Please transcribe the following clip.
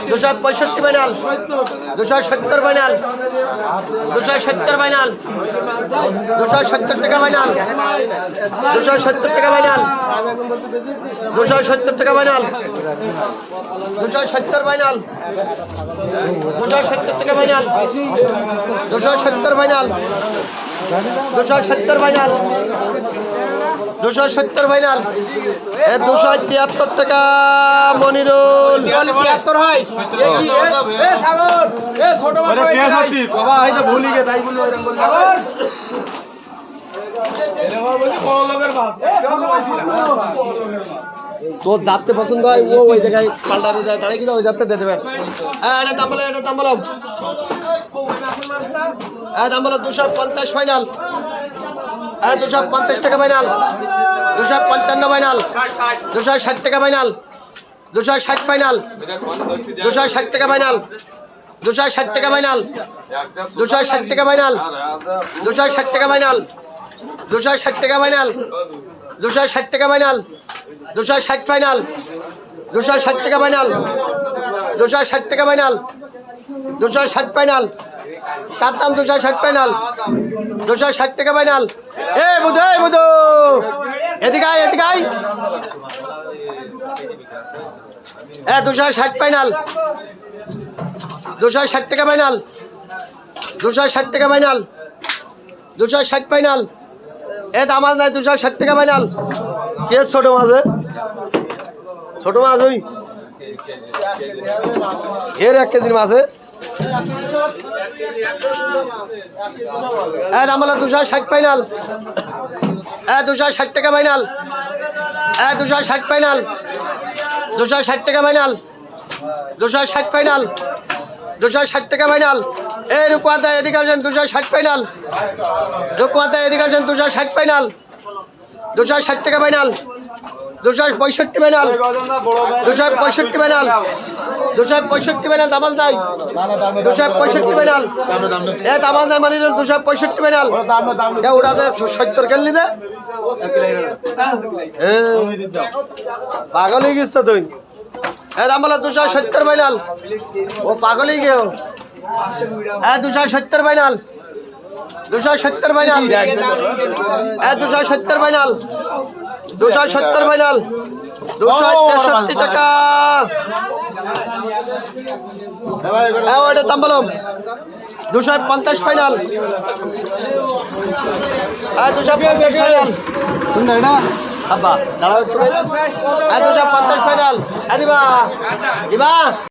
265 final 270 final 270 final 270 টাকা final 270 টাকা final 270 টাকা ফাইনাল 270 ফাইনাল 270 টাকা ফাইনাল 270 ফাইনাল 270 ফাইনাল 270 ফাইনাল 273 টাকা মনিরুল 73 হয় এ সাগর এ ছোট মাছ আরে 63 বাবা এই তো ভুলি গে তাই বলি ওরকম বল এরে বাবা বলি বড় লোকের মাছ তোর যাতে পছন্দ হয় ও ওই জায়গায় পাল্টারে যায় তাহলে কিন্তু ওই যাতে দিয়ে দেবে এটা দাম বলো এটা দাম বলো দাম বলো 250 ফাইনাল 250 টাকা ফাইনাল 255 ফাইনাল 260 টাকা ফাইনাল 260 ফাইনাল 260 টাকা ফাইনাল 260 টাকা ফাইনাল 260 টাকা ফাইনাল 260 টাকা ফাইনাল 260 টাকা ফাইনাল 260 টাকা ফাইনাল 260 ফাইনাল 260 টাকা ফাইনাল 260 টাকা ফাইনাল 260 ফাইনাল কার দাম 260 ফাইনাল 260 টাকা ফাইনাল এ বুধু এদিকে আয় 260 ফাইনাল 260 টাকা ফাইনাল 260 টাকা ফাইনাল 260 ফাইনাল দাম নাই 260 টাকা ফাইনাল কে ছোট মাছ ওই এর 1 কেজির মাছ দাম হলো 260 ফাইনাল 260 টাকা ফাইনাল 260 ফাইনাল 260 টাকা ফাইনাল 260 ফাইনাল 260 টাকা ফাইনাল রুকুয়াতে এদিকে আসেন 260 ফাইনাল রুকুয়াতে এদিকে আসেন 260 ফাইনাল 260 টাকা ফাইনাল 265 ফাইনাল 265 ফাইনাল 265 ফাইনাল দামাল দেয় 265 ফাইনাল দামাল দেয় মানে 265 ফাইনাল ওটাতে 70 খেললি দে পাগল হয়ে গেছিস তো তুই দাম বলো 270 ফাইনাল ও পাগল হয়ে গেও 270 ফাইনাল 270 ফাইনাল 270 ফাইনাল 270 ফাইনাল 263 টাকা ওটা দাম বলো 250 ফাইনাল 250 ফাইনাল শুনলে না আব্বা দাঁড়াও 250 ফাইনাল দিবা